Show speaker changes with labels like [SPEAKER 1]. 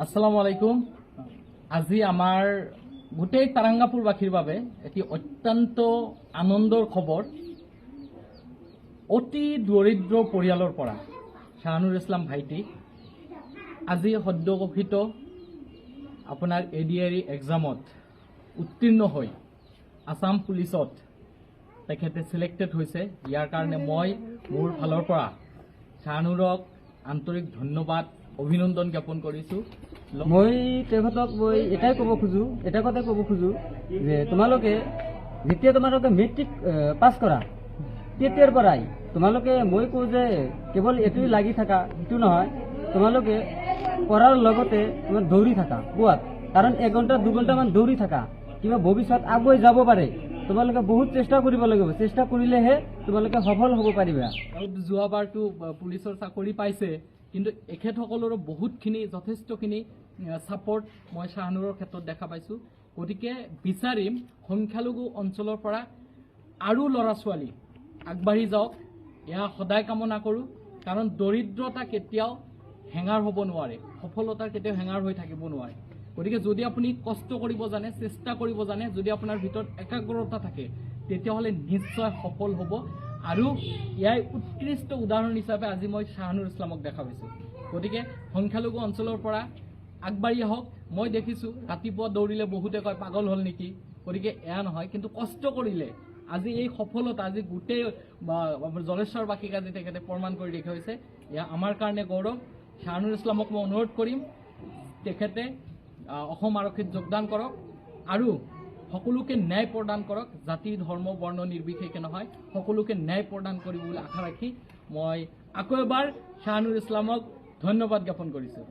[SPEAKER 1] আসসালামু আলাইকুম। আজি আমাৰ গোটেই তাৰাঙ্গাপুৰবাসীৰ বাবে এটি অত্যন্ত আনন্দৰ খবৰ। অতি দৰিদ্ৰ পৰিয়ালৰ পৰা শাহানুৰ ইছলাম ভাইটি আজি সদ্য ঘোষিত আপোনাৰ এডিআৰই এক্সামত উত্তীৰ্ণ হৈ আসাম পুলিচত তেখেতে সিলেক্টেড হৈছে। ইয়াৰ কাৰণে মই মোৰ ফালৰ পৰা শাহানুৰক আন্তৰিক ধন্যবাদ অভিনন্দন জ্ঞাপন কৰিছো।
[SPEAKER 2] মই তেখেতক এটাই ক'ব খোজো যে তোমালোকে যেতিয়া তোমালোকে মেট্ৰিক পাছ কৰা তেতিয়াৰ পৰাই তোমালোকে মই কওঁ যে কেৱল এইটোই লাগি থাকা, সেইটো নহয়, তোমালোকে পঢ়াৰ লগতে তোমাৰ দৌৰি থাকা পুৱাত, কাৰণ 1 ঘণ্টা 2 ঘণ্টামান দৌৰি থাকা, কিবা ভৱিষ্যত আগুৱাই যাব পাৰে। তোমালোকে বহুত চেষ্টা কৰিব লাগিব, চেষ্টা কৰিলেহে তোমালোকে সফল হ'ব পাৰিবা।
[SPEAKER 1] যোৱাবাৰতো পুলিচৰ চাকৰি পাইছে, কিন্তু এখেতসকলৰো বহুতখিনি যথেষ্টখিনি ছাপৰ্ট মই শাহানুৰৰ ক্ষেত্ৰত দেখা পাইছোঁ। গতিকে বিচাৰিম সংখ্যালঘু অঞ্চলৰ পৰা আৰু ল'ৰা ছোৱালী আগবাঢ়ি যাওক, এয়া সদায় কামনা কৰোঁ। কাৰণ দৰিদ্ৰতা কেতিয়াও হেঙাৰ হ'ব নোৱাৰে, সফলতাৰ কেতিয়াও হেঙাৰ হৈ থাকিব নোৱাৰে। গতিকে যদি আপুনি কষ্ট কৰিব জানে, চেষ্টা কৰিব জানে, যদি আপোনাৰ ভিতৰত একাগ্ৰতা থাকে, তেতিয়াহ'লে নিশ্চয় সফল হ'ব। আৰু ইয়াৰ উৎকৃষ্ট উদাহৰণ হিচাপে আজি মই শাহানুৰ ইছলামক দেখা পাইছোঁ। গতিকে সংখ্যালঘু অঞ্চলৰ পৰা আগবাঢ়ি আহক। মই দেখিছোঁ ৰাতিপুৱা দৌৰিলে বহুতে কয় পাগল হ'ল নেকি, গতিকে এয়া নহয়, কিন্তু কষ্ট কৰিলে আজি এই সফলতা আজি গোটেই জলেশ্বৰবাসীক আজি তেখেতে প্ৰমাণ কৰি দেখুৱাইছে। এয়া আমাৰ কাৰণে গৌৰৱ। শাহানুৰ ইছলামক মই অনুৰোধ কৰিম তেখেতে অসম আৰক্ষীত যোগদান কৰক আৰু সকলোকে ন্যায় প্ৰদান কৰক। জাতি ধৰ্ম বৰ্ণ নিৰ্বিশেষে নহয়, সকলোকে ন্যায় প্ৰদান কৰিব বুলি আশা ৰাখি মই আকৌ এবাৰ শাহানুৰ ইছলামক ধন্যবাদ জ্ঞাপন কৰিছোঁ।